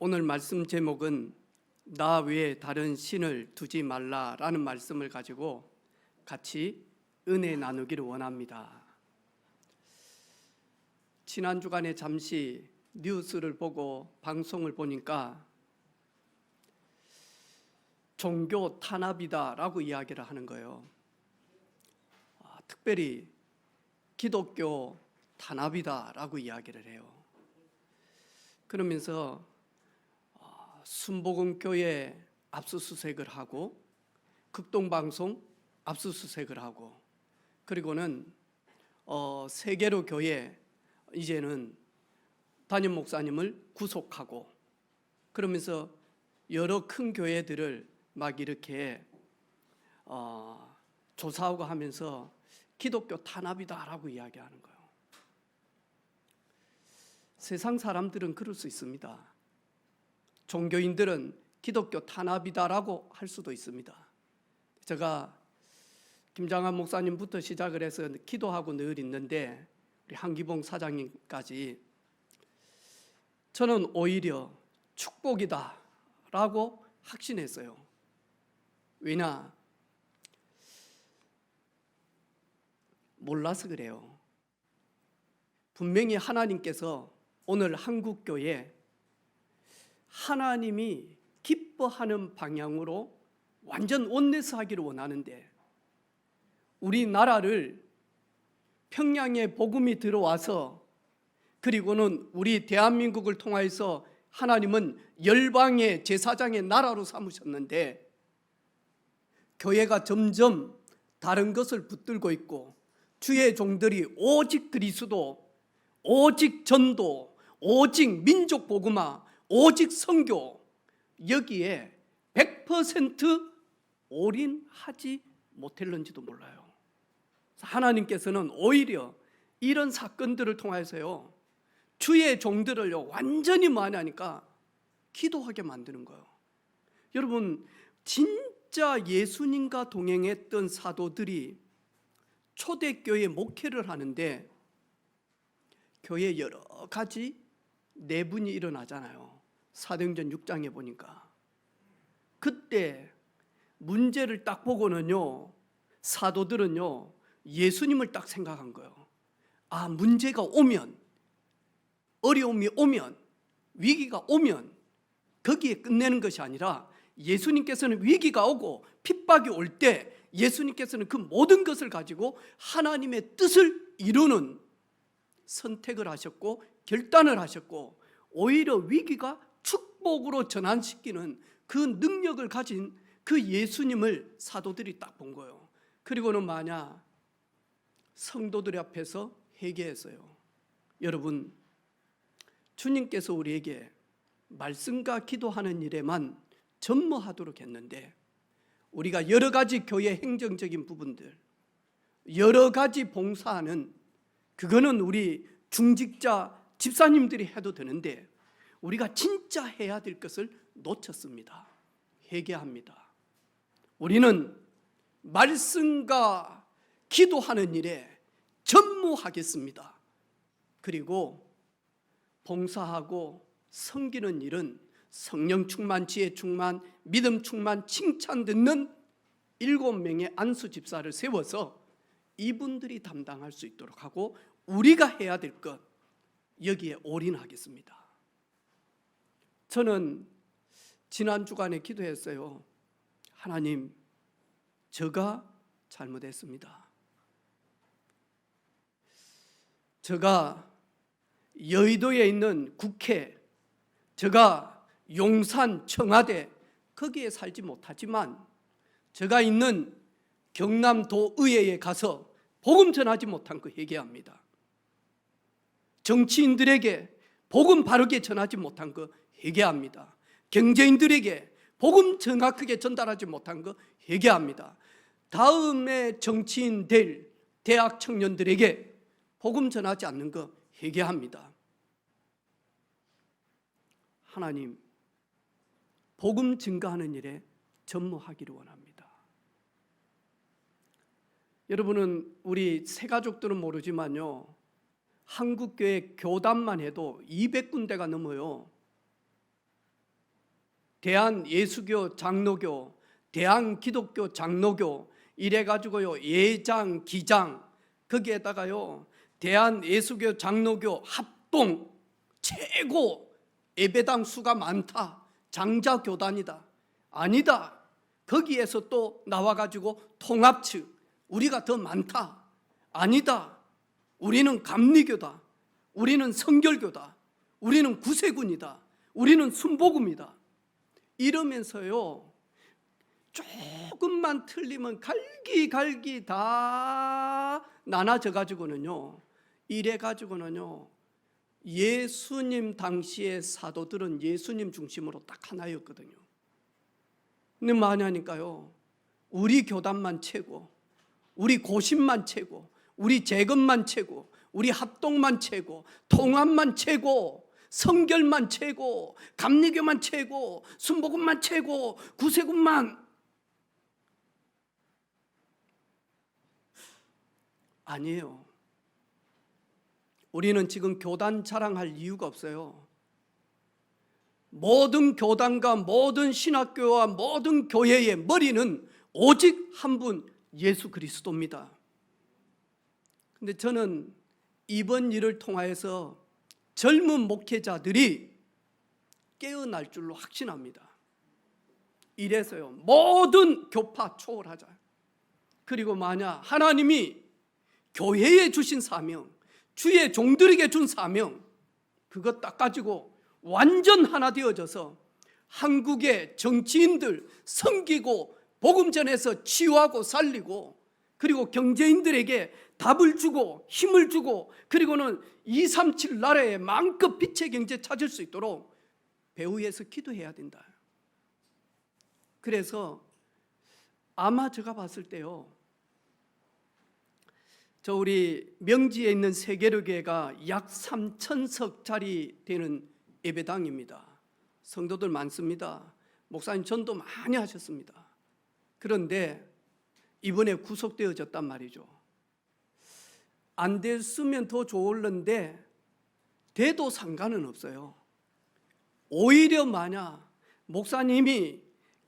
오늘 말씀 제목은 나 외에 다른 신을 두지 말라라는 말씀을 가지고 같이 은혜 나누기를 원합니다. 지난 주간에 잠시 뉴스를 보고 방송을 보니까 종교 탄압이다라고 이야기를 하는 거예요. 특별히 기독교 탄압이다라고 이야기를 해요. 그러면서 순복음교회 압수수색을 하고 극동방송 압수수색을 하고 그리고는 세계로 교회 이제는 담임 목사님을 구속하고 그러면서 여러 큰 교회들을 막 이렇게 조사하고 하면서 기독교 탄압이다라고 이야기하는 거예요. 세상 사람들은 그럴 수 있습니다. 종교인들은 기독교 탄압이다라고 할 수도 있습니다. 제가 김장한 목사님부터 시작을 해서 기도하고 늘 있는데 우리 한기봉 사장님까지 저는 오히려 축복이다라고 확신했어요. 왜냐? 몰라서 그래요. 분명히 하나님께서 오늘 한국교회 하나님이 기뻐하는 방향으로 완전 원내스 하기를 원하는데 우리나라를 평양에 복음이 들어와서 그리고는 우리 대한민국을 통하여서 하나님은 열방의 제사장의 나라로 삼으셨는데 교회가 점점 다른 것을 붙들고 있고 주의 종들이 오직 그리스도, 오직 전도, 오직 민족 복음화, 오직 선교 여기에 100% 올인하지 못했는지도 몰라요. 하나님께서는 오히려 이런 사건들을 통해서요 주의 종들을요 완전히 뭐하냐니까 기도하게 만드는 거예요. 여러분 진짜 예수님과 동행했던 사도들이 초대교회 목회를 하는데 교회 여러 가지 내분이 일어나잖아요. 사도행전 6장에 보니까 그때 문제를 딱 보고는요 사도들은요 예수님을 딱 생각한 거예요. 문제가 오면, 어려움이 오면, 위기가 오면 거기에 끝내는 것이 아니라 예수님께서는 위기가 오고 핍박이 올 때 예수님께서는 그 모든 것을 가지고 하나님의 뜻을 이루는 선택을 하셨고 결단을 하셨고 오히려 위기가 축복으로 전환시키는 그 능력을 가진 그 예수님을 사도들이 딱 본 거예요. 그리고는 성도들 앞에서 회개했어요. 여러분 주님께서 우리에게 말씀과 기도하는 일에만 전무하도록 했는데 우리가 여러 가지 교회 행정적인 부분들 여러 가지 봉사하는 그거는 우리 중직자 집사님들이 해도 되는데 우리가 진짜 해야 될 것을 놓쳤습니다. 회개합니다. 우리는 말씀과 기도하는 일에 전무하겠습니다. 그리고 봉사하고 섬기는 일은 성령 충만, 지혜 충만, 믿음 충만, 칭찬 듣는 7명의 안수 집사를 세워서 이분들이 담당할 수 있도록 하고 우리가 해야 될 것 여기에 올인하겠습니다. 저는 지난 주간에 기도했어요. 하나님, 제가 잘못했습니다. 제가 여의도에 있는 국회, 제가 용산 청와대 거기에 살지 못하지만 제가 있는 경남도의회에 가서 복음 전하지 못한 거 회개합니다. 정치인들에게 복음 바르게 전하지 못한 거 회개합니다. 경제인들에게 복음 정확하게 전달하지 못한 거 회개합니다. 다음에 정치인 될 대학 청년들에게 복음 전하지 않는 거 회개합니다. 하나님, 복음 증거하는 일에 전무하기를 원합니다. 여러분은 우리 새가족들은 모르지만요 한국교회 교단만 해도 200군데가 넘어요. 대한예수교 장로교, 대한기독교 장로교 이래가지고요, 예장, 기장, 거기에다가요 대한예수교 장로교 합동 최고 예배당 수가 많다, 장자교단이다. 아니다. 거기에서 또 나와가지고 통합 측, 우리가 더 많다. 아니다. 우리는 감리교다. 우리는 성결교다. 우리는 구세군이다. 우리는 순복음이다. 이러면서요, 조금만 틀리면 갈기갈기 다 나눠져 가지고는요, 이래 가지고는요, 예수님 당시의 사도들은 예수님 중심으로 딱 하나였거든요. 근데 뭐하냐니까요, 우리 교단만 최고, 우리 고심만 최고, 우리 재건만 최고, 우리 합동만 최고, 통합만 최고, 성결만 최고, 감리교만 최고, 순복음만 최고, 구세군만. 아니에요. 우리는 지금 교단 자랑할 이유가 없어요. 모든 교단과 모든 신학교와 모든 교회의 머리는 오직 한 분, 예수 그리스도입니다. 근데 저는 이번 일을 통하여서 젊은 목회자들이 깨어날 줄로 확신합니다. 이래서요, 모든 교파 초월하자. 그리고 만약 하나님이 교회에 주신 사명, 주의 종들에게 준 사명, 그것 딱 가지고 완전 하나 되어져서 한국의 정치인들 섬기고 복음 전해서 치유하고 살리고, 그리고 경제인들에게 답을 주고 힘을 주고, 그리고는 237 나라에 마음껏 빛의 경제 찾을 수 있도록 배후에서 기도해야 된다. 그래서 아마 제가 봤을 때요, 저 우리 명지에 있는 세계로교회가 약 3,000석짜리 되는 예배당입니다. 성도들 많습니다. 목사님 전도 많이 하셨습니다. 그런데 이번에 구속되어졌단 말이죠. 안 됐으면 더 좋을는데 돼도 상관은 없어요. 오히려 만약 목사님이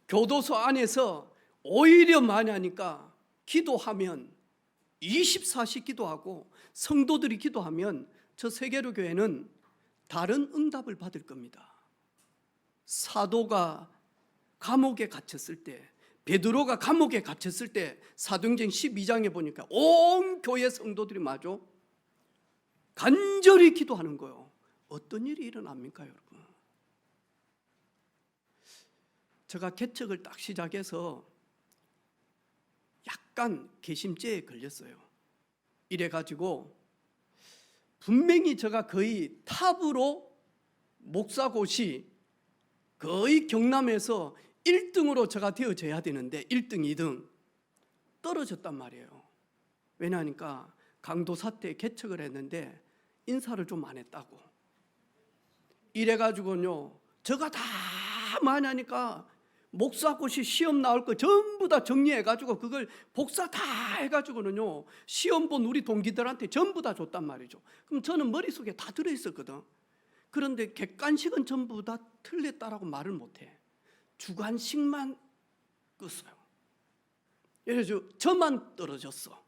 교도소 안에서 오히려 만약니까 기도하면 24시 기도하고 성도들이 기도하면 저 세계로교회는 다른 응답을 받을 겁니다. 사도가 감옥에 갇혔을 때, 베드로가 감옥에 갇혔을 때 사도행전 12장에 보니까 온 교회 성도들이 마저 간절히 기도하는 거예요. 어떤 일이 일어납니까, 여러분? 제가 개척을 딱 시작해서 약간 개심죄에 걸렸어요. 이래가지고 분명히 제가 거의 탑으로 목사고시 거의 경남에서 1등으로 제가 되어져야 되는데 1등, 2등 떨어졌단 말이에요. 왜냐하니까 강도사 때 개척을 했는데 인사를 좀 안 했다고. 이래가지고요, 제가 다 많이 하니까 목사고시 시험 나올 거 전부 다 정리해가지고 그걸 복사 다 해가지고는요, 시험 본 우리 동기들한테 전부 다 줬단 말이죠. 그럼 저는 머릿속에 다 들어있었거든. 그런데 객관식은 전부 다 틀렸다라고 말을 못해. 주관식만 껐어요. 그래서 저만 떨어졌어.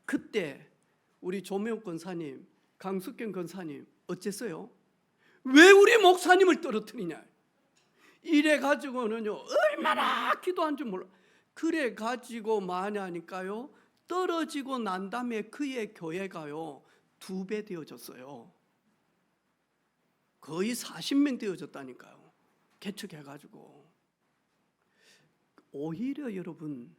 그때 우리 조명욱 권사님, 강숙경 권사님 어쨌어요? 왜 우리 목사님을 떨어뜨리냐? 이래가지고는요, 얼마나 기도한 줄 몰라. 그래가지고 마냐니까요, 떨어지고 난 다음에 그의 교회가요 2배 되어졌어요. 거의 40명 되어졌다니까요. 개척해가지고. 오히려 여러분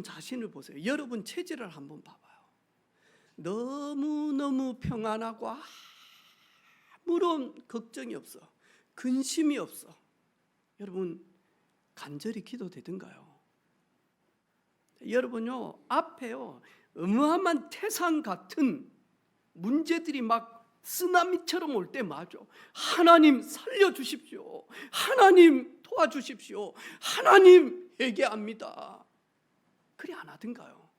자신을 보세요. 여러분 체질을 한번 봐봐요. 너무너무 평안하고 아무런 걱정이 없어, 근심이 없어. 여러분 간절히 기도되던가요? 여러분요, 앞에요 어마어마한 태산 같은 문제들이 막 쓰나미처럼 올 때 맞아. 하나님 살려주십시오. 하나님 도와주십시오. 하나님 회개합니다. 그리 안 하던가요?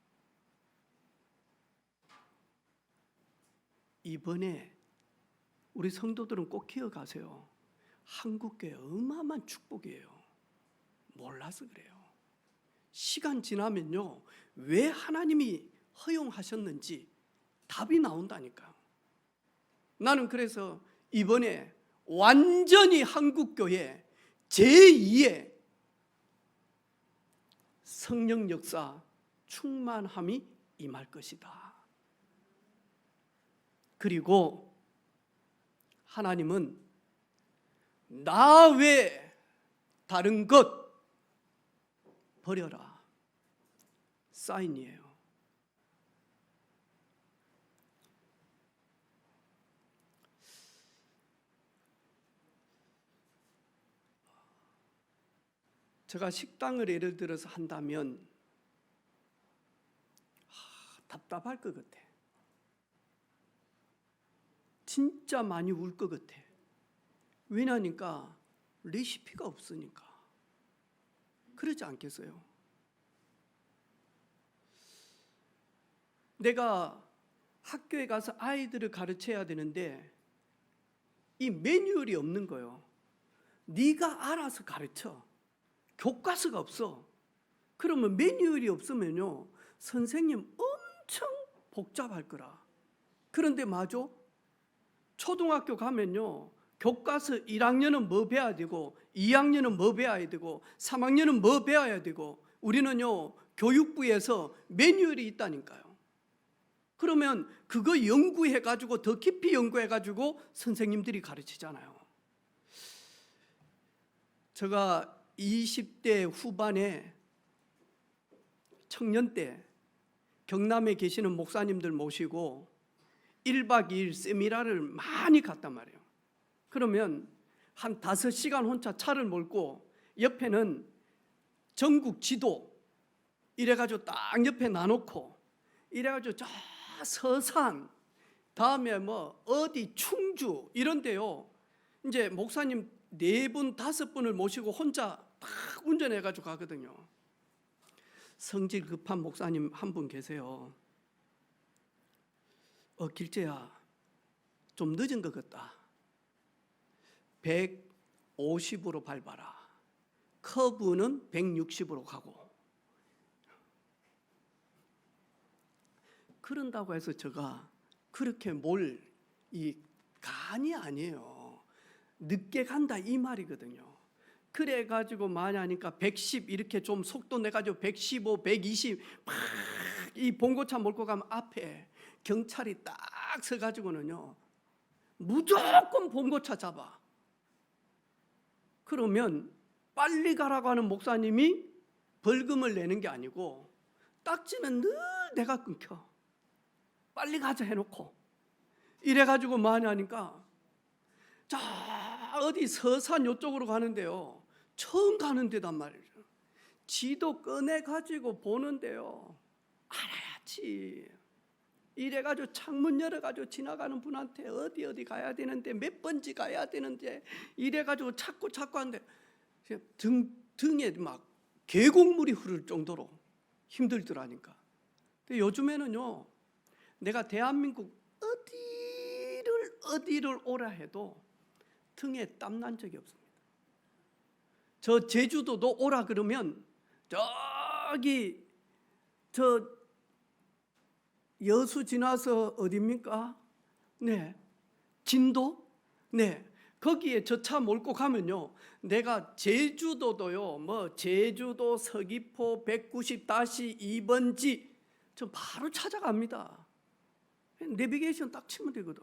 이번에 우리 성도들은 꼭 기억하세요. 한국교회 어마어마한 축복이에요. 몰라서 그래요. 시간 지나면요, 왜 하나님이 허용하셨는지 답이 나온다니까요. 나는 그래서 이번에 완전히 한국교회 제2의 성령 역사 충만함이 임할 것이다. 그리고 하나님은 나 외 다른 것 버려라 사인이에요. 제가 식당을 예를 들어서 한다면 답답할 것 같아. 진짜 많이 울 것 같아. 왜냐니까 레시피가 없으니까. 그러지 않겠어요? 내가 학교에 가서 아이들을 가르쳐야 되는데 이 매뉴얼이 없는 거예요. 네가 알아서 가르쳐. 교과서가 없어. 그러면 매뉴얼이 없으면요, 선생님 엄청 복잡할 거라. 그런데 맞아? 초등학교 가면요, 교과서 1학년은 뭐 배워야 되고 2학년은 뭐 배워야 되고 3학년은 뭐 배워야 되고, 우리는요 교육부에서 매뉴얼이 있다니까요. 그러면 그거 연구해가지고 더 깊이 연구해가지고 선생님들이 가르치잖아요. 제가 20대 후반에 청년 때 경남에 계시는 목사님들 모시고 1박 2일 세미나를 많이 갔단 말이에요. 그러면 한 5시간 혼자 차를 몰고 옆에는 전국 지도 이래가지고 딱 옆에 놔놓고 이래가지고 저 서산 다음에 뭐 어디 충주 이런데요, 이제 목사님 4분 5분을 모시고 혼자 딱 운전해가지고 가거든요. 성질 급한 목사님 한 분 계세요. 길재야, 좀 늦은 것 같다. 150으로 밟아라. 커브는 160으로 가고. 그런다고 해서 제가 그렇게 이 간이 아니에요. 늦게 간다 이 말이거든요. 그래가지고 많이 하니까 110 이렇게 좀 속도 내가지고 115, 120 막 이 봉고차 몰고 가면 앞에 경찰이 딱 서가지고는요, 무조건 봉고차 잡아. 그러면 빨리 가라고 하는 목사님이 벌금을 내는 게 아니고 딱지는 늘 내가 끊겨. 빨리 가자 해놓고 이래가지고 많이 하니까 자 어디 서산 요쪽으로 가는데요, 처음 가는 데단 말이죠. 지도 꺼내가지고 보는데요, 알아야지. 이래가지고 창문 열어가지고 지나가는 분한테 어디 가야 되는데 몇 번지 가야 되는데 이래가지고 찾고 하는데 등에 막 계곡물이 흐를 정도로 힘들더라니까. 근데 요즘에는요, 내가 대한민국 어디를 오라 해도 등에 땀 난 적이 없습니다. 저 제주도도 오라 그러면 저기 저 여수 지나서 어디입니까? 네, 진도? 네, 거기에 저 차 몰고 가면요, 내가 제주도도요, 뭐 제주도 서귀포 190-2번지 저 바로 찾아갑니다. 내비게이션 딱 치면 되거든.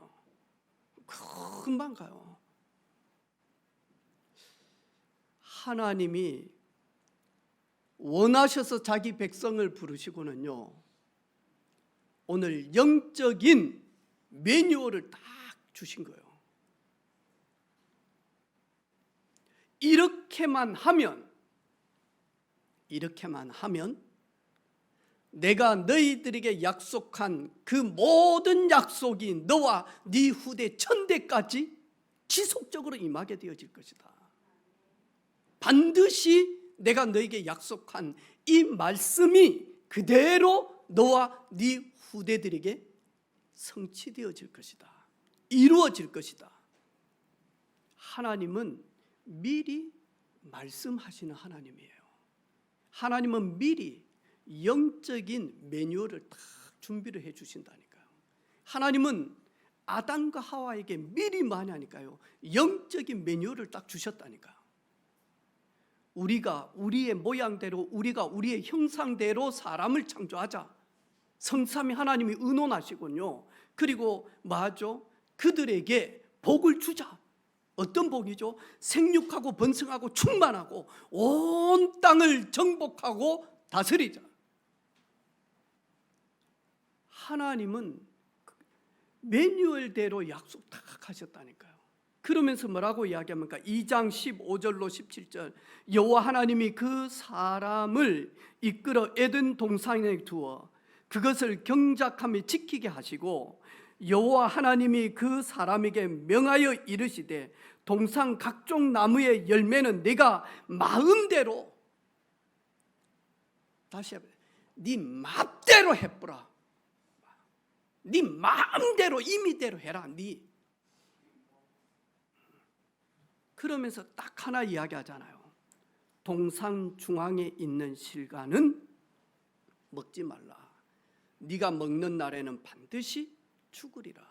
금방 가요. 하나님이 원하셔서 자기 백성을 부르시고는요, 오늘 영적인 매뉴얼을 딱 주신 거예요. 이렇게만 하면 내가 너희들에게 약속한 그 모든 약속이 너와 네 후대 천대까지 지속적으로 임하게 되어질 것이다. 반드시 내가 너에게 약속한 이 말씀이 그대로 너와 네 후대들에게 성취되어질 것이다. 이루어질 것이다. 하나님은 미리 말씀하시는 하나님이에요. 하나님은 미리 영적인 매뉴얼을 다 준비를 해 주신다니까요. 하나님은 아담과 하와에게 미리 많이 하니까요, 영적인 매뉴얼을 딱 주셨다니까요. 우리가 우리의 모양대로, 우리가 우리의 형상대로 사람을 창조하자. 성삼위 하나님이 의논하시군요. 그리고 뭐하죠? 그들에게 복을 주자. 어떤 복이죠? 생육하고 번성하고 충만하고 온 땅을 정복하고 다스리자. 하나님은 매뉴얼대로 약속 다 하셨다니까요. 그러면서 뭐라고 이야기합니까? 2장 15절로 17절, 여호와 하나님이 그 사람을 이끌어 에덴 동산에 두어 그것을 경작하며 지키게 하시고, 여호와 하나님이 그 사람에게 명하여 이르시되 동산 각종 나무의 열매는 네가 마음대로, 다시 해봐, 네 맘대로 해보라. 네 마음대로 임의대로 해라. 네. 그러면서 딱 하나 이야기하잖아요. 동산 중앙에 있는 실과는 먹지 말라. 네가 먹는 날에는 반드시 죽으리라.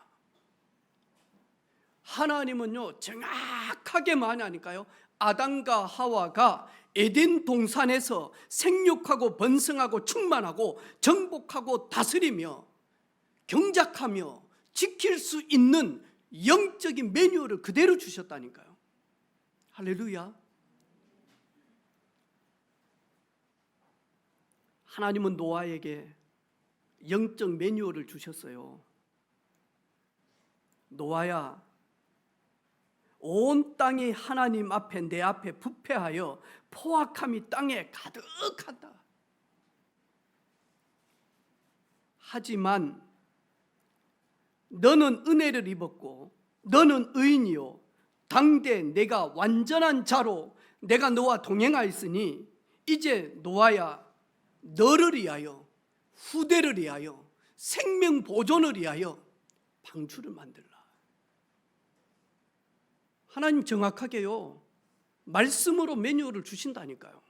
하나님은요 정확하게 많이 하니까요, 아담과 하와가 에덴 동산에서 생육하고 번성하고 충만하고 정복하고 다스리며 경작하며 지킬 수 있는 영적인 매뉴얼을 그대로 주셨다니까요. 할렐루야. 하나님은 노아에게 영적 매뉴얼을 주셨어요. 노아야, 온 땅이 하나님 앞에 내 앞에 부패하여 포악함이 땅에 가득하다. 하지만 너는 은혜를 입었고 너는 의인이요 당대 내가 완전한 자로 내가 너와 동행하였으니 이제 노아야, 너를 위하여, 후대를 위하여, 생명 보존을 위하여 방주를 만들라. 하나님 정확하게요 말씀으로 매뉴얼을 주신다니까요.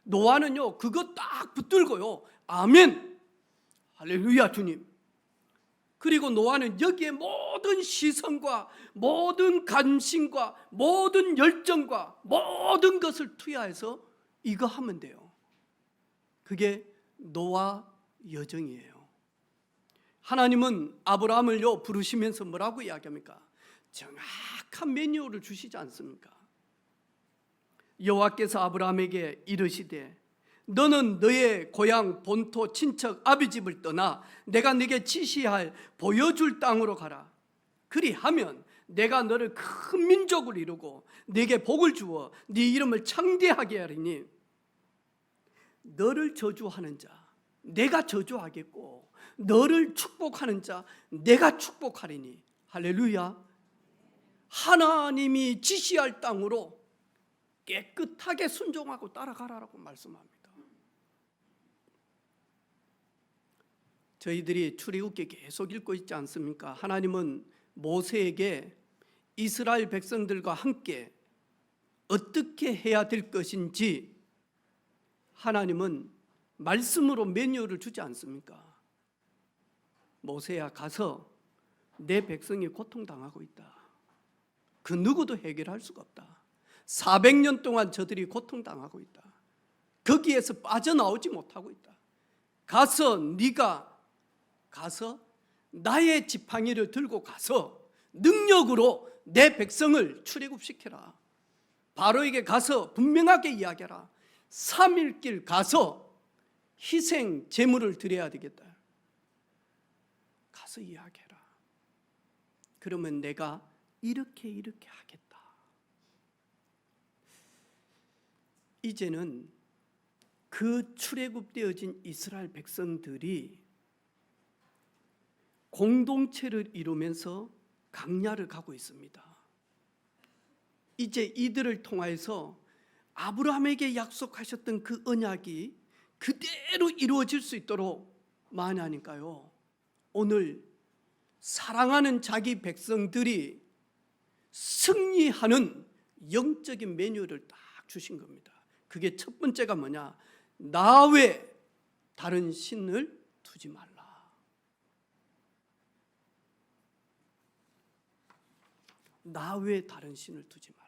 노아는요 그거 딱 붙들고요, 아멘, 할렐루야 주님. 그리고 노아는 여기에 모든 시선과 모든 관심과 모든 열정과 모든 것을 투여해서 이거 하면 돼요. 그게 노아 여정이에요. 하나님은 아브라함을요 부르시면서 뭐라고 이야기합니까? 정확한 매뉴얼을 주시지 않습니까? 여호와께서 아브라함에게 이르시되 너는 너의 고향 본토 친척 아비집을 떠나 내가 네게 지시할 보여줄 땅으로 가라. 그리하면 내가 너를 큰 민족을 이루고 네게 복을 주어 네 이름을 창대하게 하리니 너를 저주하는 자 내가 저주하겠고 너를 축복하는 자 내가 축복하리니. 할렐루야. 하나님이 지시할 땅으로 깨끗하게 순종하고 따라가라고 말씀합니다. 저희들이 출애굽기 계속 읽고 있지 않습니까? 하나님은 모세에게 이스라엘 백성들과 함께 어떻게 해야 될 것인지 하나님은 말씀으로 매뉴얼을 주지 않습니까? 모세야, 가서 내 백성이 고통당하고 있다. 그 누구도 해결할 수가 없다. 400년 동안 저들이 고통당하고 있다. 거기에서 빠져나오지 못하고 있다. 가서 네가 가서 나의 지팡이를 들고 가서 능력으로 내 백성을 출애굽시켜라. 바로에게 가서 분명하게 이야기하라. 3일 길 가서 희생 제물을 드려야 되겠다. 가서 이야기해라. 그러면 내가 이렇게 하겠다. 이제는 그 출애굽되어진 이스라엘 백성들이 공동체를 이루면서 강야를 가고 있습니다. 이제 이들을 통하여서 아브라함에게 약속하셨던 그 언약이 그대로 이루어질 수 있도록 많이 하니까요, 오늘 사랑하는 자기 백성들이 승리하는 영적인 매뉴얼을 딱 주신 겁니다. 그게 첫 번째가 뭐냐? 나 외 다른 신을 두지 말라. 나 외 다른 신을 두지 말라.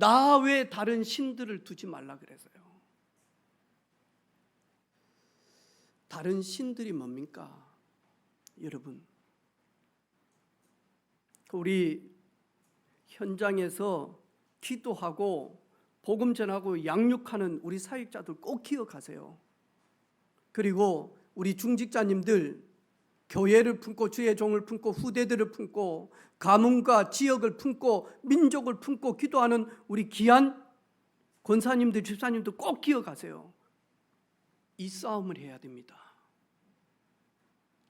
나 외 다른 신들을 두지 말라 그래서요. 다른 신들이 뭡니까? 여러분, 우리 현장에서 기도하고 복음 전하고 양육하는 우리 사역자들 꼭 기억하세요. 그리고 우리 중직자님들 교회를 품고 주의 종을 품고 후대들을 품고 가문과 지역을 품고 민족을 품고 기도하는 우리 귀한 권사님들, 집사님들 꼭 기억하세요. 이 싸움을 해야 됩니다.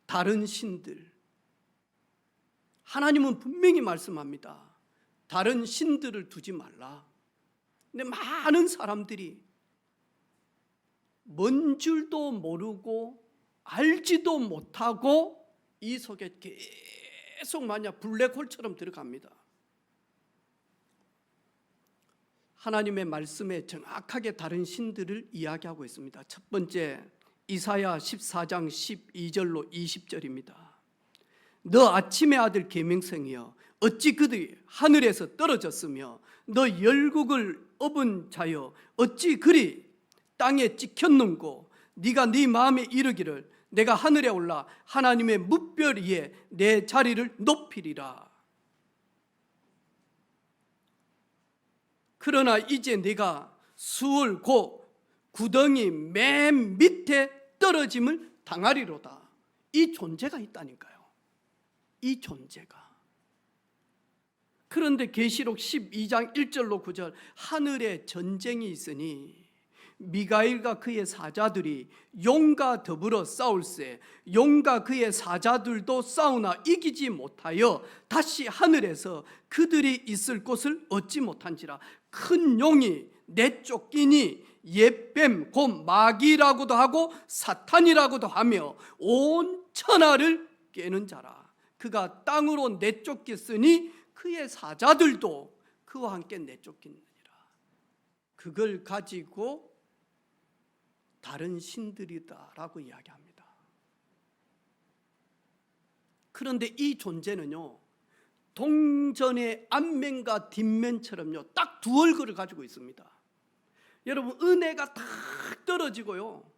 다른 신들, 하나님은 분명히 말씀합니다. 다른 신들을 두지 말라. 근데 많은 사람들이 뭔 줄도 모르고 알지도 못하고 이 속에 계속 마냥 블랙홀처럼 들어갑니다. 하나님의 말씀에 정확하게 다른 신들을 이야기하고 있습니다. 첫 번째, 이사야 14장 12절로 20절입니다. 너 아침의 아들 계명성이여, 어찌 그들이 하늘에서 떨어졌으며 너 열국을 업은 자여, 어찌 그리 땅에 찍혔는고, 네가 네 마음에 이르기를 내가 하늘에 올라 하나님의 뭇별 위에 내 자리를 높이리라. 그러나 이제 네가 수월 곧 구덩이 맨 밑에 떨어짐을 당하리로다. 이 존재가 있다니까요. 이 존재가. 그런데 계시록 12장 1절로 9절, 하늘에 전쟁이 있으니 미가엘과 그의 사자들이 용과 더불어 싸울세 용과 그의 사자들도 싸우나 이기지 못하여 다시 하늘에서 그들이 있을 곳을 얻지 못한지라. 큰 용이 내쫓기니 옛뱀 곧 마귀라고도 하고 사탄이라고도 하며 온 천하를 깨는 자라. 그가 땅으로 내쫓겼으니 그의 사자들도 그와 함께 내쫓기느니라. 그걸 가지고 다른 신들이다라고 이야기합니다. 그런데 이 존재는요, 동전의 앞면과 뒷면처럼요, 딱 두 얼굴을 가지고 있습니다. 여러분, 은혜가 탁 떨어지고요,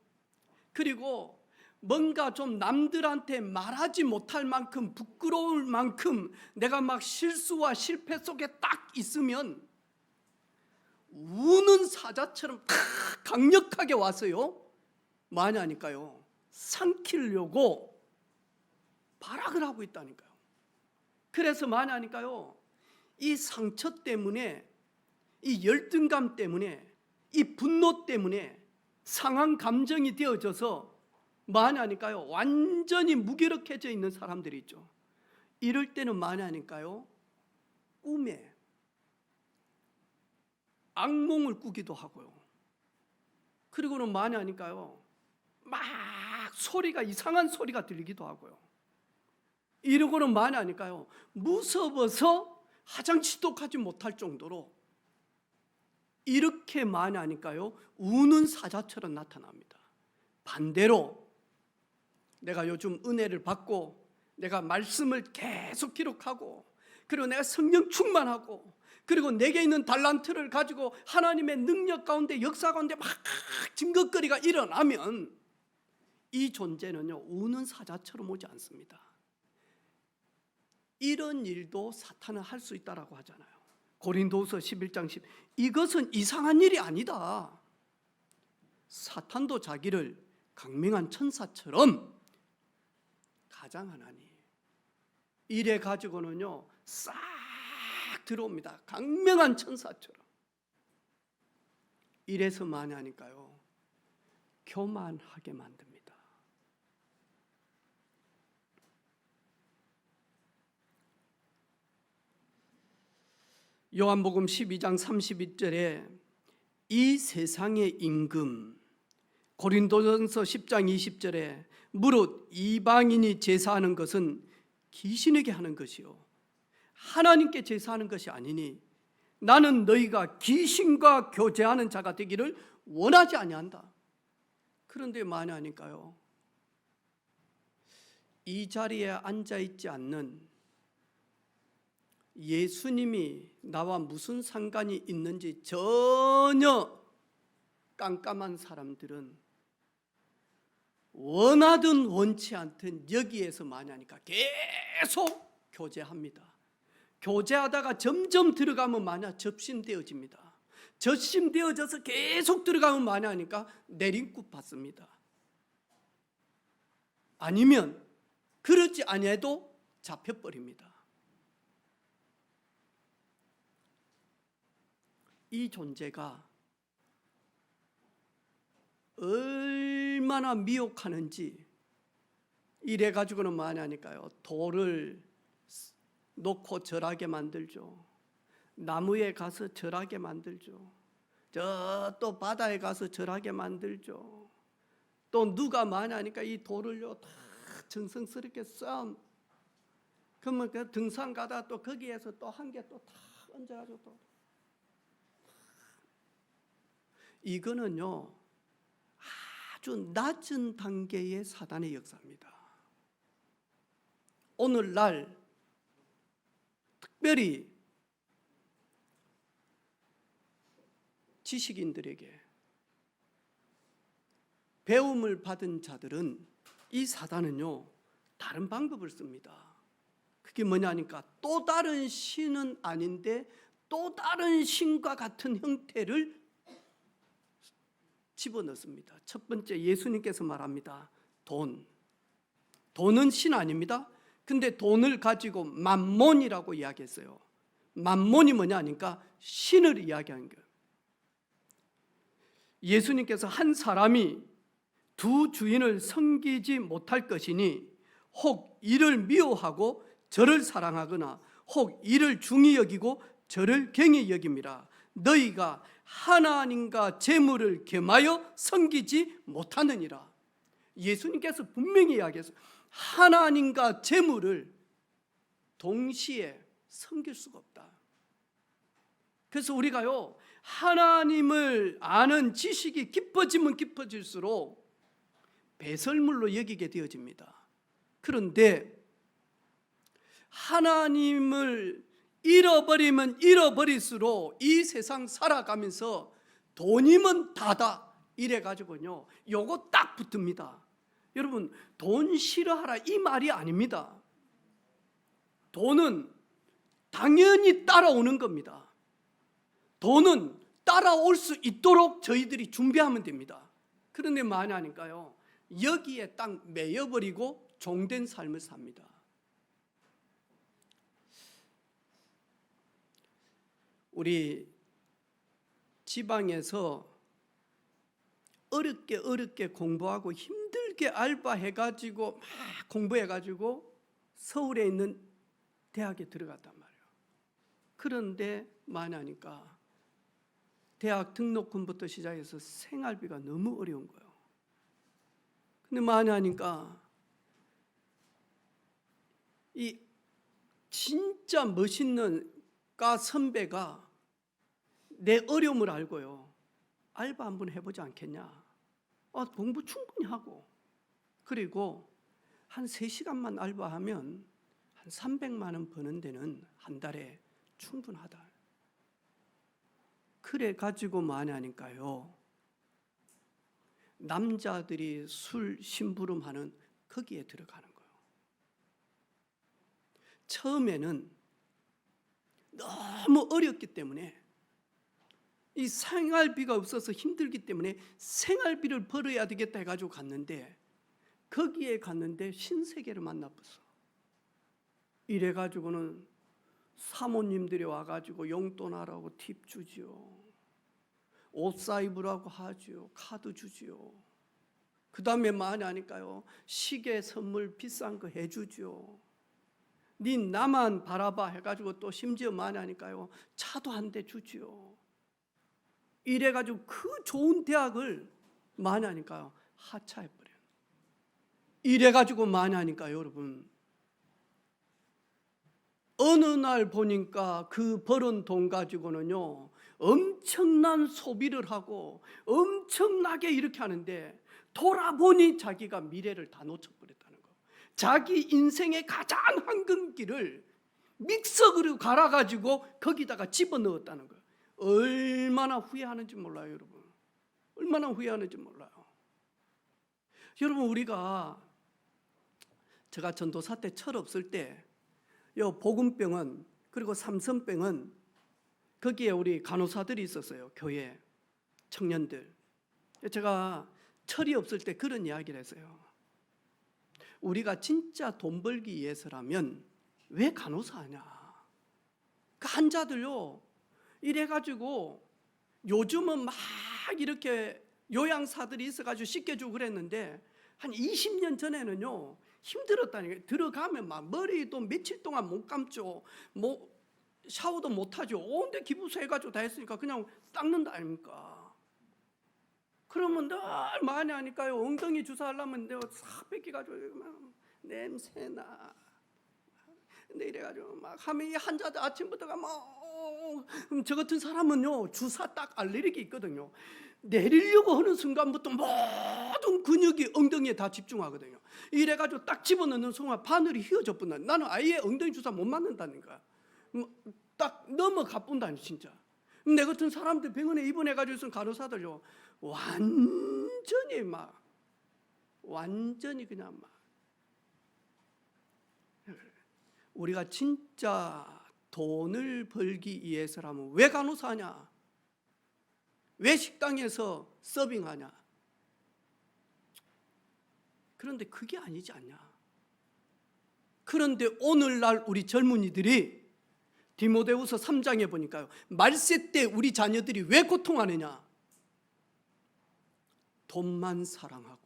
그리고 뭔가 좀 남들한테 말하지 못할 만큼 부끄러울 만큼 내가 막 실수와 실패 속에 딱 있으면 우는 사자처럼 탁 강력하게 와서요, 많이 하니까요, 삼키려고 발악을 하고 있다니까요. 그래서 많이 하니까요, 이 상처 때문에, 이 열등감 때문에, 이 분노 때문에 상한 감정이 되어져서 많이 하니까요, 완전히 무기력해져 있는 사람들이 있죠. 이럴 때는 많이 하니까요, 꿈에 악몽을 꾸기도 하고요. 그리고는 많이 하니까요, 막 소리가, 이상한 소리가 들리기도 하고요. 이러고는 많이 하니까요, 무서워서 화장실도 가지 못할 정도로 이렇게 많이 하니까요, 우는 사자처럼 나타납니다. 반대로 내가 요즘 은혜를 받고 내가 말씀을 계속 기록하고 그리고 내가 성령 충만하고 그리고 내게 있는 달란트를 가지고 하나님의 능력 가운데, 역사 가운데 막 증거거리가 일어나면 이 존재는요, 우는 사자처럼 오지 않습니다. 이런 일도 사탄은 할 수 있다라고 하잖아요. 고린도후서 11장 10, 이것은 이상한 일이 아니다. 사탄도 자기를 강명한 천사처럼 가장하나니, 이래 가지고는요 싹 들어옵니다. 강명한 천사처럼. 이래서 많이 하니까요, 교만하게 만듭니다. 요한복음 12장 32절에 이 세상의 임금, 고린도전서 10장 20절에 무릇 이방인이 제사하는 것은 귀신에게 하는 것이요 하나님께 제사하는 것이 아니니 나는 너희가 귀신과 교제하는 자가 되기를 원하지 아니한다. 그런데 만에 하니까요, 이 자리에 앉아있지 않는 예수님이 나와 무슨 상관이 있는지 전혀 깜깜한 사람들은 원하든 원치 않든 여기에서 많이 하니까 계속 교제합니다. 교제하다가 점점 들어가면 마냥 접신되어집니다. 접신되어져서 계속 들어가면 많이 하니까 내림굿 받습니다. 아니면 그렇지 아니해도 잡혀버립니다. 이 존재가 얼마나 미혹하는지 이래가지고는 많이 하니까요, 돌을 놓고 절하게 만들죠. 나무에 가서 절하게 만들죠. 저 또 바다에 가서 절하게 만들죠. 또 누가 많이 하니까 이 돌을요 다 정성스럽게 쌓음. 그러면 그 등산 가다 또 거기에서 또 한 개 또 다 얹어가지고 또 이거는요 아주 낮은 단계의 사단의 역사입니다. 오늘날 특별히 지식인들에게 배움을 받은 자들은 이 사단은요 다른 방법을 씁니다. 그게 뭐냐니까 또 다른 신은 아닌데 또 다른 신과 같은 형태를 집어넣습니다. 첫 번째 예수님께서 말합니다. 돈은 신 아닙니다. 근데 돈을 가지고 만몬이라고 이야기했어요. 만몬이 뭐냐니까 신을 이야기하는 거예요. 예수님께서 한 사람이 두 주인을 섬기지 못할 것이니 혹 이를 미워하고 저를 사랑하거나 혹 이를 중히 여기고 저를 경히 여김이라. 너희가 하나님과 재물을 겸하여 섬기지 못하느니라. 예수님께서 분명히 이야기했어요. 하나님과 재물을 동시에 섬길 수가 없다. 그래서 우리가요 하나님을 아는 지식이 깊어지면 깊어질수록 배설물로 여기게 되어집니다. 그런데 하나님을 잃어버리면 잃어버릴수록 이 세상 살아가면서 돈이면 다다 이래가지고요 요거 딱 붙습니다. 여러분 돈 싫어하라 이 말이 아닙니다. 돈은 당연히 따라오는 겁니다. 돈은 따라올 수 있도록 저희들이 준비하면 됩니다. 그런데 많이 하니까요 여기에 딱 매여버리고 종된 삶을 삽니다. 우리 지방에서 어렵게 공부하고 힘들게 알바해가지고 막 공부해가지고 서울에 있는 대학에 들어갔단 말이에요. 그런데 많이 하니까 대학 등록금부터 시작해서 생활비가 너무 어려운 거예요. 근데 많이 하니까 이 진짜 멋있는 과 선배가 내 어려움을 알고요 알바 한번 해보지 않겠냐. 공부 충분히 하고 그리고 한 3시간만 알바하면 한 300만 원 버는 데는 한 달에 충분하다. 그래 가지고 많이 하니까요 남자들이 술 심부름하는 거기에 들어가는 거예요. 처음에는 너무 어렵기 때문에 이 생활비가 없어서 힘들기 때문에 생활비를 벌어야 되겠다 해가지고 갔는데 거기에 갔는데 신세계를 만나봤어. 이래가지고는 사모님들이 와가지고 용돈하라고 팁 주지요. 옷 사입으라고 하지요. 카드 주지요. 그 다음에 많이 하니까요 시계 선물 비싼 거 해주지요. 네 나만 바라봐 해가지고 또 심지어 많이 하니까요 차도 한 대 주지요. 이래가지고 그 좋은 대학을 많이 하니까요 하차해버려요. 이래가지고 많이 하니까 여러분 어느 날 보니까 그 벌은 돈 가지고는요 엄청난 소비를 하고 엄청나게 이렇게 하는데, 돌아보니 자기가 미래를 다 놓쳐버렸다는 거. 자기 인생의 가장 황금기를 믹서기로 갈아가지고 거기다가 집어넣었다는 거예요. 얼마나 후회하는지 몰라요, 여러분. 얼마나 후회하는지 몰라요. 여러분, 제가 전도사 때 철 없을 때 요 복음병원 그리고 삼성병원 거기에 우리 간호사들이 있었어요. 교회 청년들. 제가 철이 없을 때 그런 이야기를 했어요. 우리가 진짜 돈 벌기 위해서라면 왜 간호사 하냐? 그 환자들요 이래가지고 요즘은 막 이렇게 요양사들이 있어가지고 씻겨주고 그랬는데 한 20년 전에는요 힘들었다니까요. 들어가면 막 머리도 며칠 동안 못 감죠. 뭐 샤워도 못 하죠. 온데 기부스 해가지고 다 했으니까 그냥 닦는다 아닙니까? 그러면 늘 많이 하니까요 엉덩이 주사하려면 내가 싹 뺏겨가지고 막 냄새나. 근데 이래가지고 막 하면 이 환자들 아침부터가 저 같은 사람은요 주사 딱 알레르기 있거든요. 내리려고 하는 순간부터 모든 근육이 엉덩이에 다 집중하거든요. 이래가지고 딱 집어넣는 순간 바늘이 휘어져 뿐다. 나는 아예 엉덩이 주사 못 맞는다니까. 딱 넘어가 뿐다니 진짜. 내 같은 사람들 병원에 입원해가지고 있는 간호사들요 완전히 그냥 막. 우리가 진짜 돈을 벌기 위해서라면 왜 간호사냐? 왜 식당에서 서빙하냐? 그런데 그게 아니지 않냐? 그런데 오늘날 우리 젊은이들이 디모데후서 3장에 보니까요 말세 때 우리 자녀들이 왜 고통하느냐? 돈만 사랑하고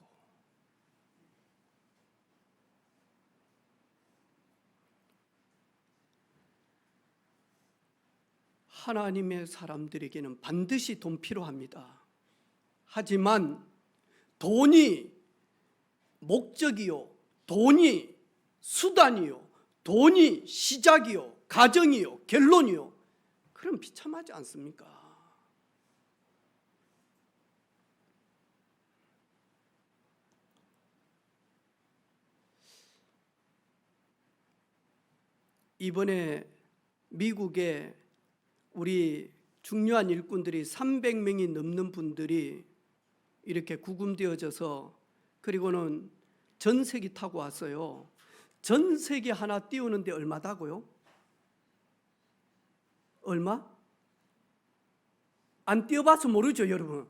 하나님의 사람들에게는 반드시 돈 필요합니다. 하지만 돈이 목적이요, 돈이 수단이요, 돈이 시작이요, 가정이요, 결론이요, 그럼 비참하지 않습니까? 이번에 미국에 우리 중요한 일꾼들이 300명이 넘는 분들이 이렇게 구금되어져서 그리고는 전세기 타고 왔어요. 전세기 하나 띄우는데 얼마다고요? 얼마? 안 띄워봐서 모르죠, 여러분.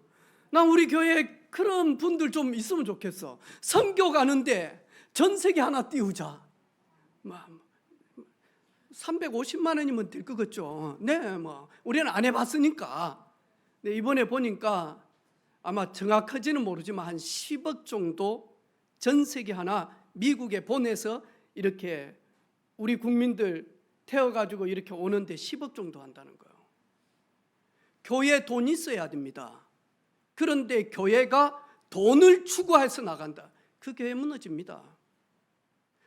난 우리 교회에 그런 분들 좀 있으면 좋겠어. 선교 가는데 전세기 하나 띄우자. 350만 원이면 될 것 같죠. 네, 우리는 안 해봤으니까. 네, 이번에 보니까 아마 정확하지는 모르지만 한 10억 정도 전세기 하나 미국에 보내서 이렇게 우리 국민들 태워가지고 이렇게 오는데 10억 정도 한다는 거예요. 교회에 돈 있어야 됩니다. 그런데 교회가 돈을 추구해서 나간다. 그 교회 무너집니다.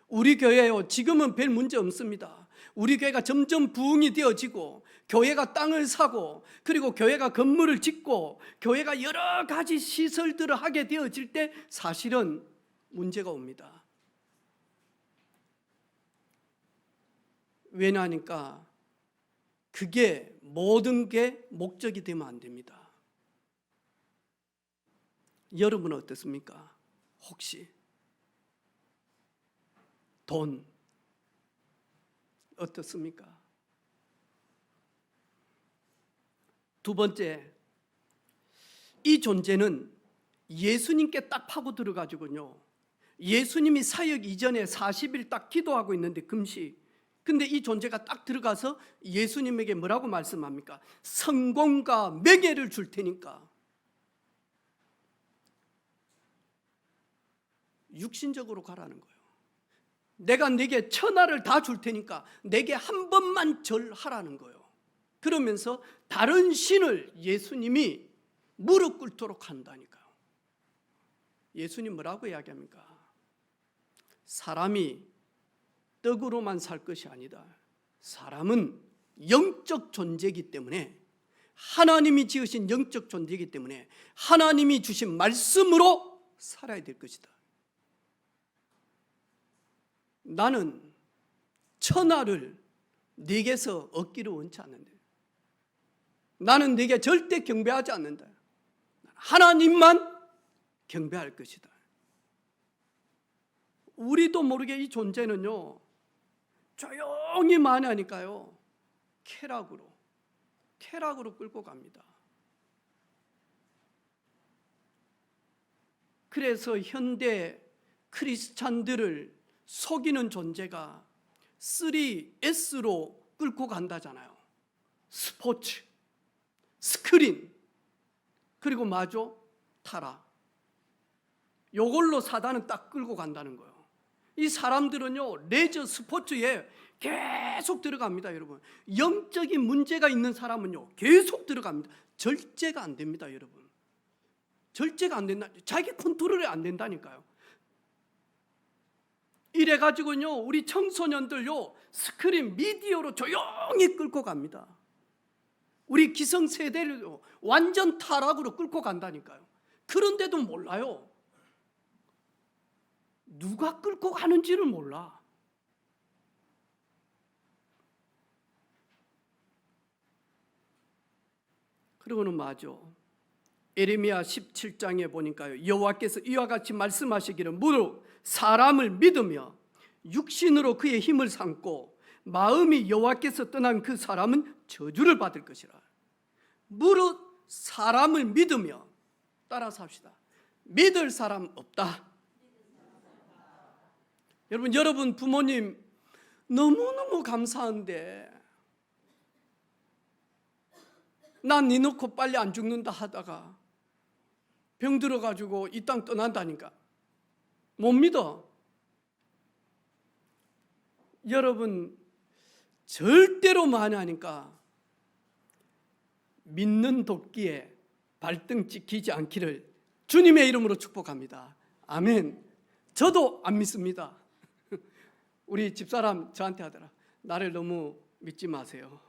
우리 교회요 지금은 별 문제 없습니다. 우리 교회가 점점 부흥이 되어지고 교회가 땅을 사고 그리고 교회가 건물을 짓고 교회가 여러 가지 시설들을 하게 되어질 때 사실은 문제가 옵니다. 왜냐하니까 그게 모든 게 목적이 되면 안 됩니다. 여러분은 어떻습니까? 혹시 돈 어떻습니까? 두 번째, 이 존재는 예수님께 딱 파고 들어가지고요 예수님이 사역 이전에 40일 딱 기도하고 있는데 금식. 근데 이 존재가 딱 들어가서 예수님에게 뭐라고 말씀합니까? 성공과 명예를 줄 테니까. 육신적으로 가라는 거예요. 내가 네게 천하를 다 줄 테니까 내게 한 번만 절하라는 거예요. 그러면서 다른 신을 예수님이 무릎 꿇도록 한다니까요. 예수님 뭐라고 이야기합니까? 사람이 떡으로만 살 것이 아니다. 사람은 영적 존재이기 때문에, 하나님이 지으신 영적 존재이기 때문에 하나님이 주신 말씀으로 살아야 될 것이다. 나는 천하를 네게서 얻기를 원치 않는다. 나는 네게 절대 경배하지 않는다. 하나님만 경배할 것이다. 우리도 모르게 이 존재는요, 조용히 만회하니까요, 쾌락으로 끌고 갑니다. 그래서 현대 크리스찬들을 속이는 존재가 3S로 끌고 간다잖아요. 스포츠, 스크린, 그리고 마저 타락. 요걸로 사단은 딱 끌고 간다는 거예요. 이 사람들은요, 레저 스포츠에 계속 들어갑니다. 여러분, 영적인 문제가 있는 사람은요 계속 들어갑니다. 절제가 안 됩니다. 여러분, 절제가 안 된다. 자기 컨트롤이 안 된다니까요. 이래가지고요 우리 청소년들요 스크린 미디어로 조용히 끌고 갑니다. 우리 기성세대를 완전 타락으로 끌고 간다니까요. 그런데도 몰라요. 누가 끌고 가는지를 몰라. 그리고는 맞아. 예레미야 17장에 보니까요, 여호와께서 이와 같이 말씀하시기를 무릇 사람을 믿으며 육신으로 그의 힘을 삼고 마음이 여호와께서 떠난 그 사람은 저주를 받을 것이라. 무릇 사람을 믿으며, 따라서 합시다. 믿을 사람 없다. 여러분 부모님 너무너무 감사한데, 난 니 놓고 빨리 안 죽는다 하다가 병 들어가지고 이 땅 떠난다니까 못 믿어. 여러분 절대로 만회하니까 믿는 도끼에 발등 찍히지 않기를 주님의 이름으로 축복합니다. 아멘. 저도 안 믿습니다. 우리 집사람 저한테 하더라. 나를 너무 믿지 마세요.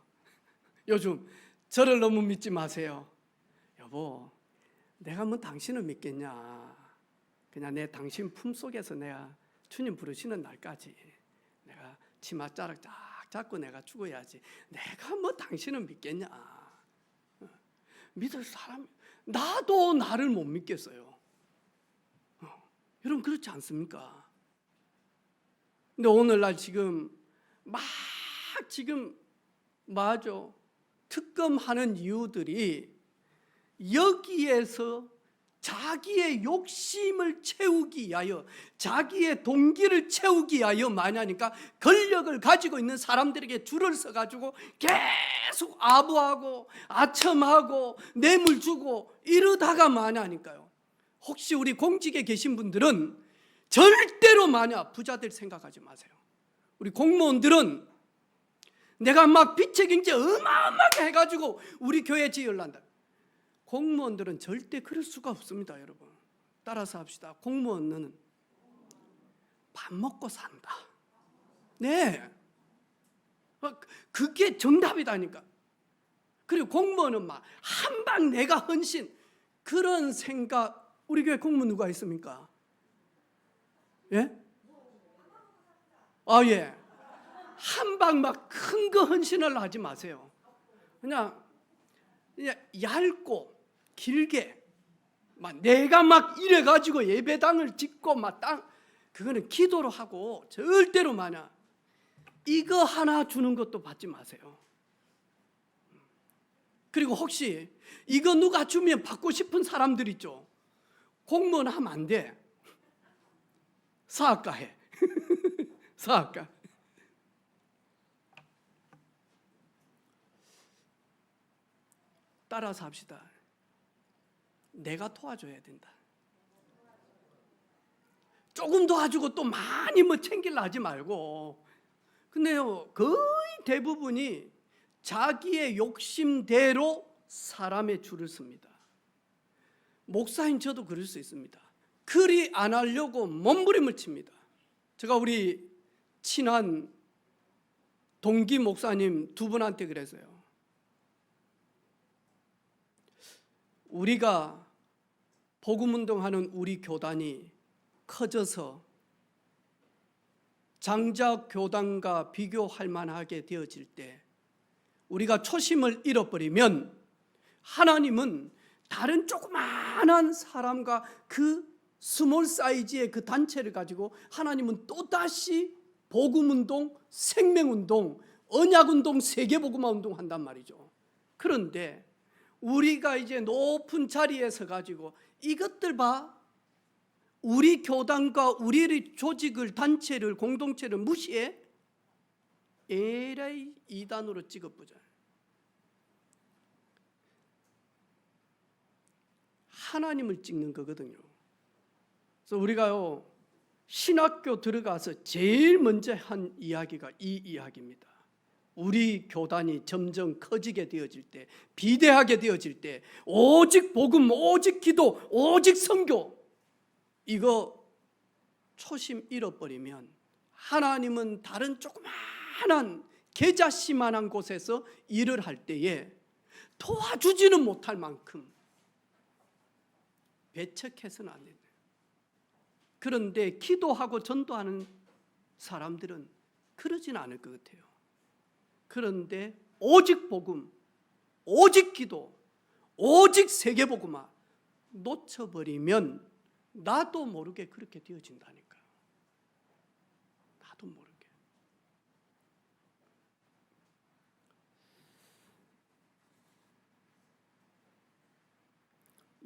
요즘 저를 너무 믿지 마세요. 여보, 내가 뭐 당신을 믿겠냐. 그냥 내 당신 품속에서 내가 주님 부르시는 날까지 내가 치맛자락 쫙 잡고 내가 죽어야지. 내가 뭐 당신을 믿겠냐. 믿을 사람, 나도 나를 못 믿겠어요. 여러분 그렇지 않습니까? 근데 오늘날 지금 맞아. 특검하는 이유들이 여기에서 자기의 욕심을 채우기 위하여, 자기의 동기를 채우기 위하여 많이 하니까 권력을 가지고 있는 사람들에게 줄을 서가지고 계속 아부하고 아첨하고 뇌물 주고 이러다가 많이 하니까요. 혹시 우리 공직에 계신 분들은 절대로 마냐 부자 될 생각하지 마세요. 우리 공무원들은 내가 막 빚의 경제 어마어마하게 해가지고 우리 교회 지으려한다. 공무원들은 절대 그럴 수가 없습니다. 여러분 따라서 합시다. 공무원은 밥 먹고 산다. 네, 그게 정답이다니까. 그리고 공무원은 막 한 방 내가 헌신, 그런 생각. 우리 교회 공무원 누가 있습니까? 예? 예. 한 방 막 큰 거 헌신을 하지 마세요. 그냥 얇고 길게 막 내가 막 이래 가지고 예배당을 짓고 막 그거는 기도로 하고 절대로 마냐 이거 하나 주는 것도 받지 마세요. 그리고 혹시 이거 누가 주면 받고 싶은 사람들 있죠. 공무원 하면 안 돼. 사학과 해. 사학과. 따라서 합시다. 내가 도와줘야 된다. 조금 도와주고 또 많이 뭐 챙기려 하지 말고. 근데요, 거의 대부분이 자기의 욕심대로 사람의 줄을 섭니다. 목사인 저도 그럴 수 있습니다. 그리 안 하려고 몸부림을 칩니다. 제가 우리 친한 동기 목사님 두 분한테 그랬어요. 우리가 복음운동하는 우리 교단이 커져서 장작 교단과 비교할 만하게 되어질 때 우리가 초심을 잃어버리면 하나님은 다른 조그마한 사람과 그 스몰 사이즈의 그 단체를 가지고 하나님은 또다시 복음운동, 생명운동, 언약운동, 세계복음화운동 한단 말이죠. 그런데 우리가 이제 높은 자리에 서가지고 이것들 봐, 우리 교단과 우리 조직을, 단체를, 공동체를 무시해? 에라이, 이단으로 찍어보자. 하나님을 찍는 거거든요. 그래서 우리가요, 신학교 들어가서 제일 먼저 한 이야기가 이 이야기입니다. 우리 교단이 점점 커지게 되어질 때, 비대하게 되어질 때, 오직 복음, 오직 기도, 오직 선교, 이거 초심 잃어버리면 하나님은 다른 조그마한 계자씨만한 곳에서 일을 할 때에 도와주지는 못할 만큼 배척해서는 안 된다. 그런데 기도하고 전도하는 사람들은 그러진 않을 것 같아요. 그런데 오직 복음, 오직 기도, 오직 세계복음화 놓쳐버리면 나도 모르게 그렇게 되어진다니까요. 나도 모르게.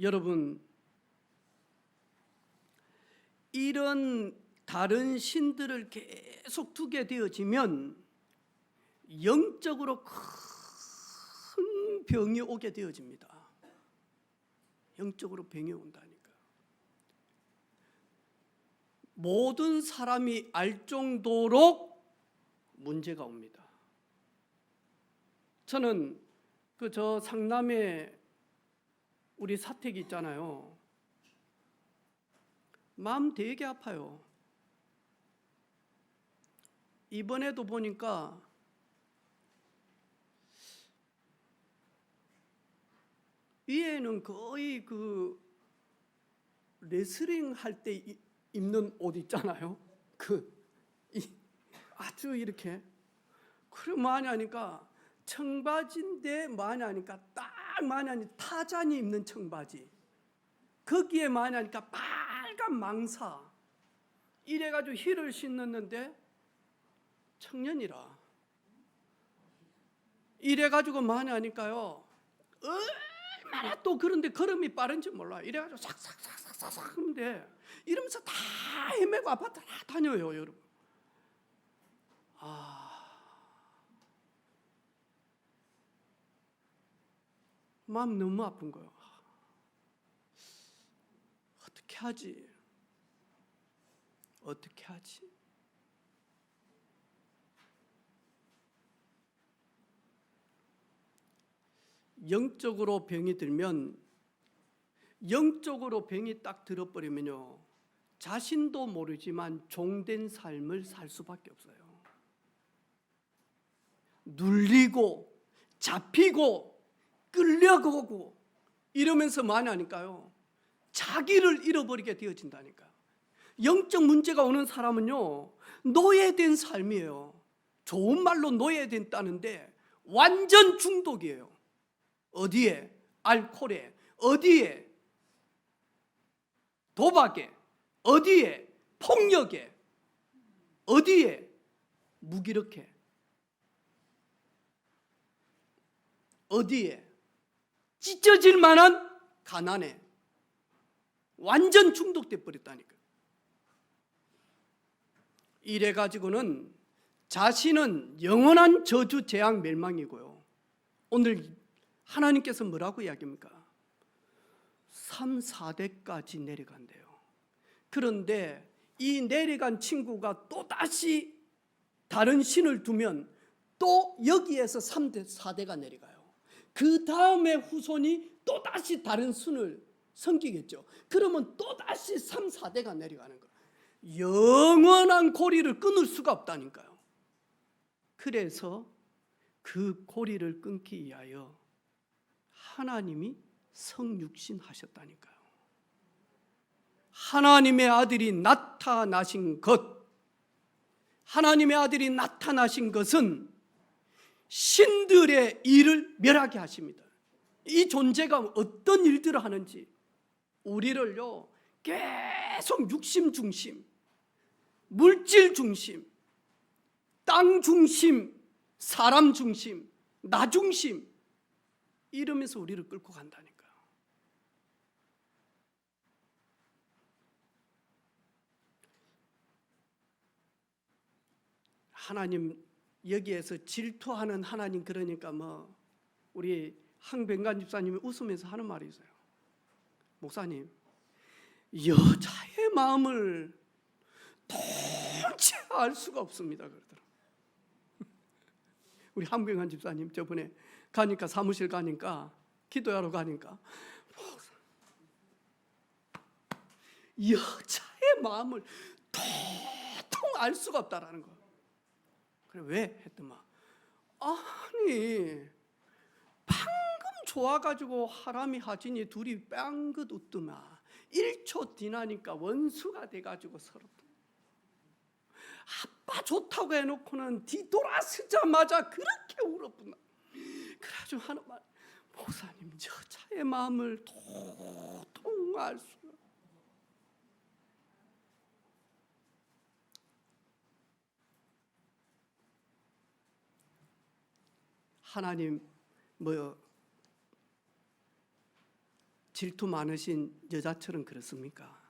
여러분, 이런 다른 신들을 계속 두게 되어지면 영적으로 큰 병이 오게 되어집니다. 영적으로 병이 온다니까. 모든 사람이 알 정도로 문제가 옵니다. 저는 저 상남에 우리 사택이 있잖아요. 마음 되게 아파요. 이번에도 보니까 위에는 거의 그 레슬링 할 때 입는 옷 있잖아요. 아주 이렇게. 그래 많이 하니까 청바지인데 많이 하니까 딱 많이 하니 타잔이 입는 청바지. 거기에 많이 하니까 빨간 망사. 이래가지고 힐을 신었는데 청년이라. 이래가지고 많이 하니까요. 얼마나 또 그런데 걸음이 빠른지 몰라. 이래가지고 싹싹싹싹싹 하는데 이러면서 다 헤매고 아파트 다 다녀요, 여러분. 마음 너무 아픈 거예요. 어떻게 하지? 어떻게 하지? 영적으로 병이 들면, 영적으로 병이 딱 들어버리면요, 자신도 모르지만 종된 삶을 살 수밖에 없어요. 눌리고 잡히고 끌려가고 이러면서 많이 하니까요, 자기를 잃어버리게 되어진다니까. 영적 문제가 오는 사람은요, 노예된 삶이에요. 좋은 말로 노예됐다는데 완전 중독이에요. 어디에? 알코올에, 어디에? 도박에, 어디에? 폭력에, 어디에? 무기력해, 어디에? 찢어질 만한 가난에 완전 중독돼 버렸다니까. 이래 가지고는 자신은 영원한 저주, 재앙, 멸망이고요. 오늘 하나님께서 뭐라고 이야기합니까? 3, 4대까지 내려간대요. 그런데 이 내려간 친구가 또다시 다른 신을 두면 또 여기에서 3대, 4대가 내려가요. 그 다음에 후손이 또다시 다른 신을 섬기겠죠. 그러면 또다시 3, 4대가 내려가는 거예요. 영원한 고리를 끊을 수가 없다니까요. 그래서 그 고리를 끊기 위하여 하나님이 성육신 하셨다니까요. 하나님의 아들이 나타나신 것, 하나님의 아들이 나타나신 것은 신들의 일을 멸하게 하십니다. 이 존재가 어떤 일들을 하는지 우리를요 계속 육심 중심, 물질 중심, 땅 중심, 사람 중심, 나 중심 이러면서 우리를 끌고 간다니까요. 하나님 여기에서 질투하는 하나님, 그러니까 뭐 우리 항병관 집사님이 웃으면서 하는 말이 있어요. 목사님, 여자의 마음을 도대체 알 수가 없습니다 그러더라고요. 우리 항병관 집사님 저번에 가니까, 사무실 가니까, 기도하러 가니까 여자의 마음을 도통 알 수가 없다라는 거. 그래 왜? 했더만 아니 방금 좋아가지고 하람이 하진이 둘이 빵긋 웃더만 1초 지나니까 원수가 돼가지고 서로 아빠 좋다고 해놓고는 뒤돌아서자마자 그렇게 울었구나. 그래가지고 하는 말, 목사님 여자의 마음을 도통 알 수가. 하나님 뭐 질투 많으신 여자처럼 그렇습니까?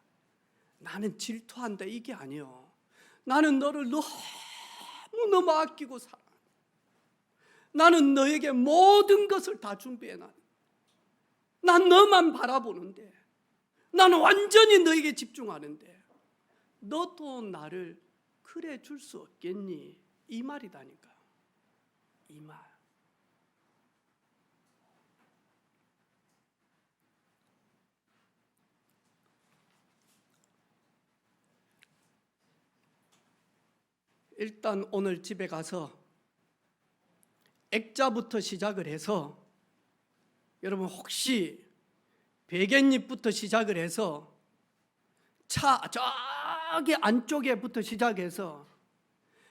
나는 질투한다 이게 아니요. 나는 너를 너무너무 아끼고 살아. 나는 너에게 모든 것을 다 준비해 놨. 난 너만 바라보는데, 나는 완전히 너에게 집중하는데 너도 나를 그래 줄 수 없겠니? 이 말이다니까. 이 말. 일단 오늘 집에 가서 액자부터 시작을 해서, 여러분 혹시 베갯잎부터 시작을 해서 차 저기 안쪽에부터 시작해서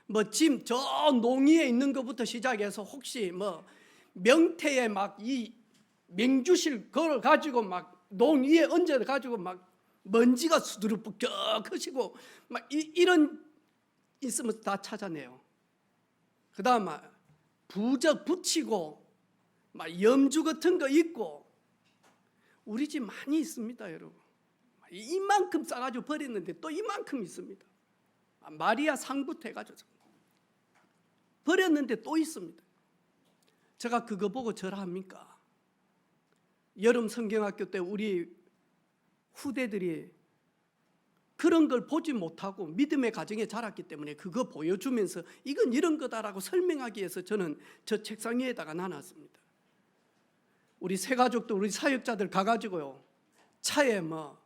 뭐 짐 저 농이에 있는 것부터 시작해서 혹시 뭐 명태에 막 이 맹주실 그걸 가지고 막 농 위에 얹어 가지고 막 먼지가 수두룩 껴크시고 막 이런 있으면 다 찾아내요. 그 다음 부적 붙이고 막 염주 같은 거 있고, 우리 집 많이 있습니다 여러분. 이만큼 싸가지고 버렸는데 또 이만큼 있습니다. 마리아 상부터 해가지고 버렸는데 또 있습니다. 제가 그거 보고 절합니까? 여름 성경학교 때 우리 후대들이 그런 걸 보지 못하고 믿음의 가정에 자랐기 때문에 그거 보여주면서 이건 이런 거다라고 설명하기 위해서 저는 저 책상 위에다가 놔놨습니다. 우리 새가족도 우리 사역자들 가가지고요, 차에 뭐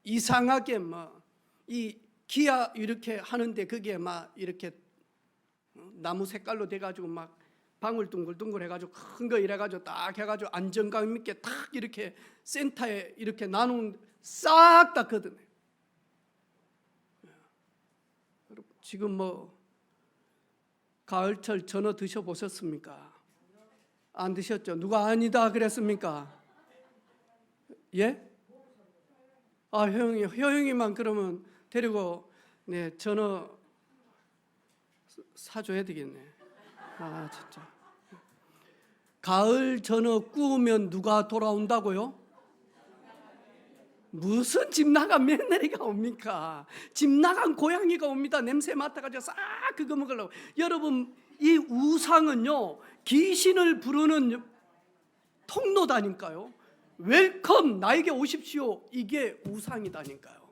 이상하게 뭐 이 기아 이렇게 하는데 그게 막 이렇게 나무 색깔로 돼가지고 막 방울 둥글둥글 해가지고 큰 거 이래가지고 딱 해가지고 안정감 있게 딱 이렇게 센터에 이렇게 나눈 싹 다 거든요. 지금 뭐 가을철 전어 드셔보셨습니까? 안 드셨죠? 누가 아니다 그랬습니까? 예? 효영이만 그러면 데리고 네 전어 사줘야 되겠네. 진짜. 가을 전어 구우면 누가 돌아온다고요? 무슨 집 나간 며느리가 옵니까? 집 나간 고양이가 옵니다. 냄새 맡아가지고 싹 그거 먹으려고. 여러분 이 우상은요 귀신을 부르는 통로다니까요. 웰컴 나에게 오십시오. 이게 우상이다니까요.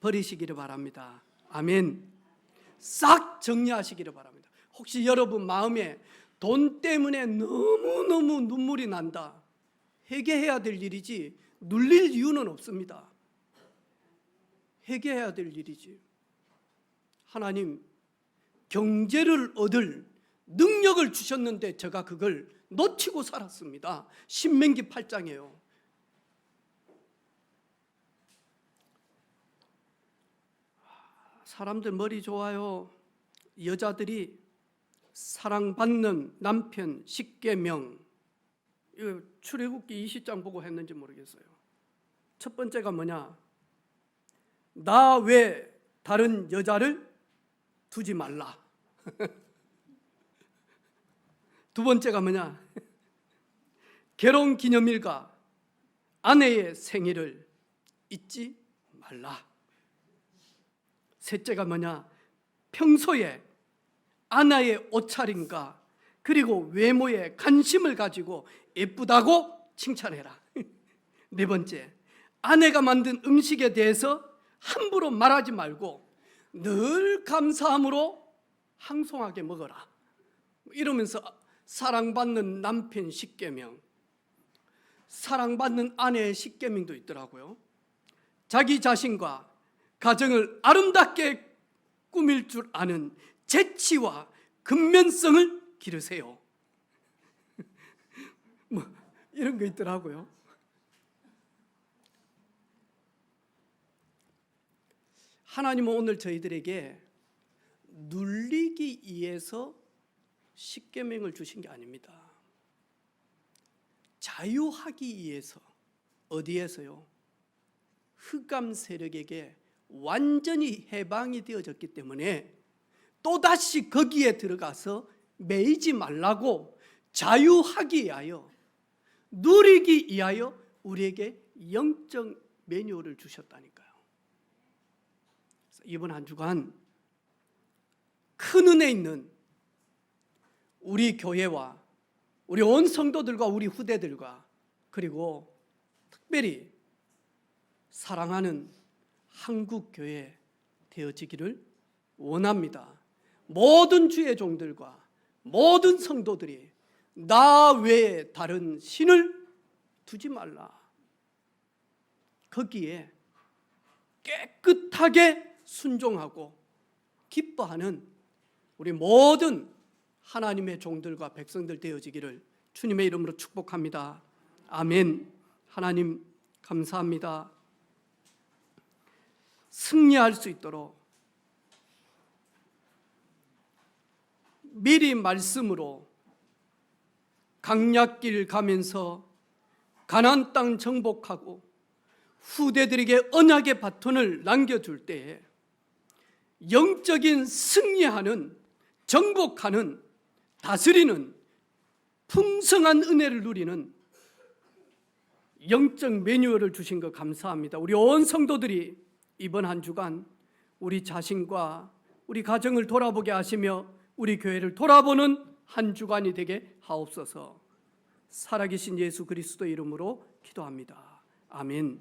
버리시기를 바랍니다. 아멘. 싹 정리하시기를 바랍니다. 혹시 여러분 마음에 돈 때문에 너무너무 눈물이 난다, 회개해야 될 일이지 눌릴 이유는 없습니다. 회개해야 될 일이지. 하나님 경제를 얻을 능력을 주셨는데 제가 그걸 놓치고 살았습니다. 신명기 8장이에요. 사람들 머리 좋아요. 여자들이 사랑받는 남편 10계명, 이거 출애굽기 20장 보고 했는지 모르겠어요. 첫 번째가 뭐냐? 나 외 다른 여자를 두지 말라. 두 번째가 뭐냐? 결혼 기념일과 아내의 생일을 잊지 말라. 셋째가 뭐냐? 평소에 아내의 옷차림과 그리고 외모에 관심을 가지고 예쁘다고 칭찬해라. 네 번째, 아내가 만든 음식에 대해서 함부로 말하지 말고 늘 감사함으로 항송하게 먹어라. 이러면서 사랑받는 남편 10계명, 사랑받는 아내의 10계명도 있더라고요. 자기 자신과 가정을 아름답게 꾸밀 줄 아는 재치와 근면성을 기르세요. 뭐 이런 거 있더라고요. 하나님은 오늘 저희들에게 눌리기 위해서 십계명을 주신 게 아닙니다. 자유하기 위해서. 어디에서요? 흑암 세력에게 완전히 해방이 되어졌기 때문에 또다시 거기에 들어가서 매이지 말라고, 자유하기 위하여, 누리기 위하여 우리에게 영적 매뉴얼을 주셨다니까요. 이번 한 주간 큰 은혜 있는 우리 교회와 우리 온 성도들과 우리 후대들과 그리고 특별히 사랑하는 한국교회 되어지기를 원합니다. 모든 주의 종들과 모든 성도들이 나 외에 다른 신을 두지 말라. 거기에 깨끗하게 순종하고 기뻐하는 우리 모든 하나님의 종들과 백성들 되어지기를 주님의 이름으로 축복합니다. 아멘. 하나님 감사합니다. 승리할 수 있도록 미리 말씀으로 강약길 가면서 가나안 땅 정복하고 후대들에게 언약의 바톤을 남겨줄 때에 영적인 승리하는, 정복하는, 다스리는 풍성한 은혜를 누리는 영적 매뉴얼을 주신 것 감사합니다. 우리 온 성도들이 이번 한 주간 우리 자신과 우리 가정을 돌아보게 하시며 우리 교회를 돌아보는 한 주간이 되게 하옵소서. 살아계신 예수 그리스도 이름으로 기도합니다. 아멘.